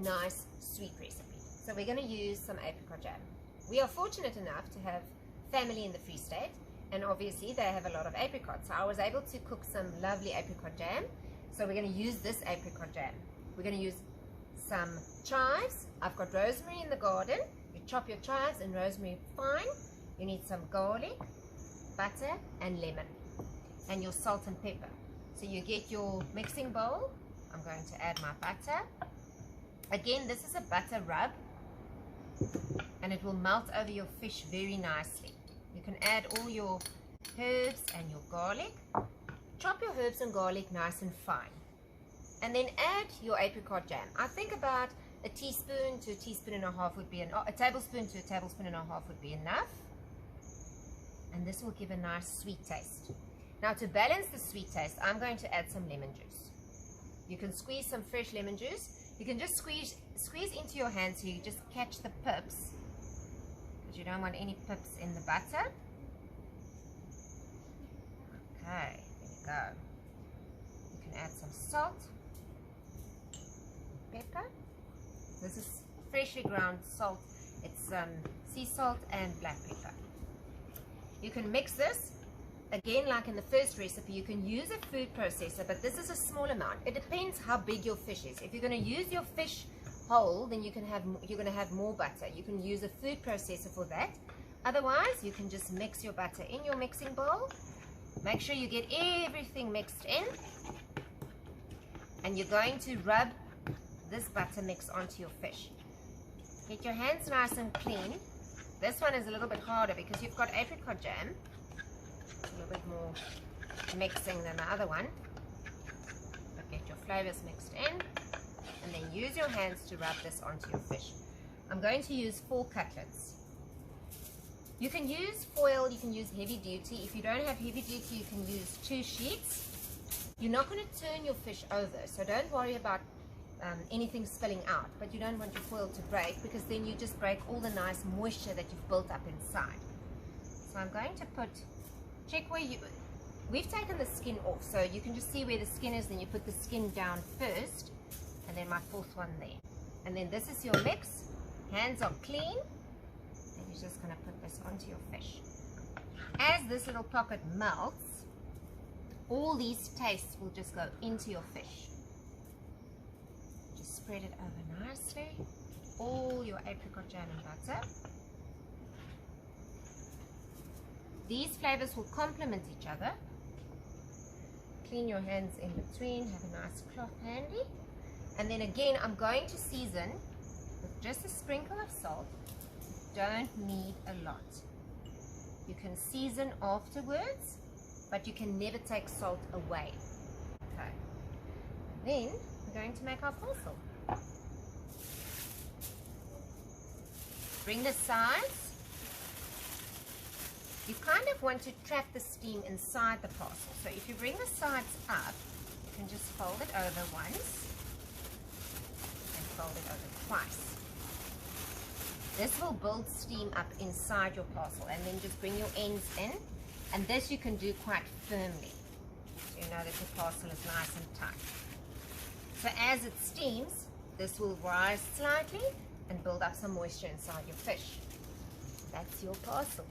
nice sweet recipe. So we're going to use some apricot jam. We are fortunate enough to have family in the Free State, and obviously they have a lot of apricots. So I was able to cook some lovely apricot jam. So we're going to use this apricot jam. We're going to use some chives. I've got rosemary in the garden. You chop your chives and rosemary fine. You need some garlic, butter and lemon, and your salt and pepper. So you get your mixing bowl. I'm going to add my butter. Again, this is a butter rub, and it will melt over your fish very nicely. You can add all your herbs and your garlic. Chop your herbs and garlic nice and fine, and then add your apricot jam. I think about a teaspoon to a teaspoon and a half would be a tablespoon to a tablespoon and a half would be enough, and this will give a nice sweet taste. Now, to balance the sweet taste, I'm going to add some lemon juice. You can squeeze some fresh lemon juice. You can just squeeze into your hand so you just catch the pips, because you don't want any pips in the butter. Okay, there we go. You can add some salt, pepper. This is freshly ground salt. It's sea salt and black pepper. You can mix this. Again, like in the first recipe, you can use a food processor, but this is a small amount. It depends how big your fish is. If you're going to use your fish whole, then you're going to have more butter. You can use a food processor for that. Otherwise, you can just mix your butter in your mixing bowl. Make sure you get everything mixed in, and you're going to rub this butter mix onto your fish. Get your hands nice and clean. This one is a little bit harder because you've got apricot jam. A little bit more mixing than the other one, but get your flavors mixed in, and then use your hands to rub this onto your fish. I'm going to use 4 cutlets. You can use foil, you can use heavy duty. If you don't have heavy duty, you can use 2 sheets. You're not going to turn your fish over, so don't worry about anything spilling out, but you don't want your foil to break, because then you just break all the nice moisture that you've built up inside. So I'm going to check where we've taken the skin off, so you can just see where the skin is. Then you put the skin down first, and then my 4th one there, and then this is your mix. Hands are clean, and you're just going to put this onto your fish. As this little pocket melts, all these tastes will just go into your fish. Just spread it over nicely, all your apricot jam and butter. These flavors will complement each other. Clean your hands in between, have a nice cloth handy. And then again, I'm going to season with just a sprinkle of salt. You don't need a lot. You can season afterwards, but you can never take salt away. Okay. And then we're going to make our parcel. Bring the sides. You kind of want to trap the steam inside the parcel. So if you bring the sides up, you can just fold it over once and fold it over twice. This will build steam up inside your parcel, and then just bring your ends in. And this you can do quite firmly, so you know that your parcel is nice and tight. So as it steams, this will rise slightly and build up some moisture inside your fish. That's your parcel.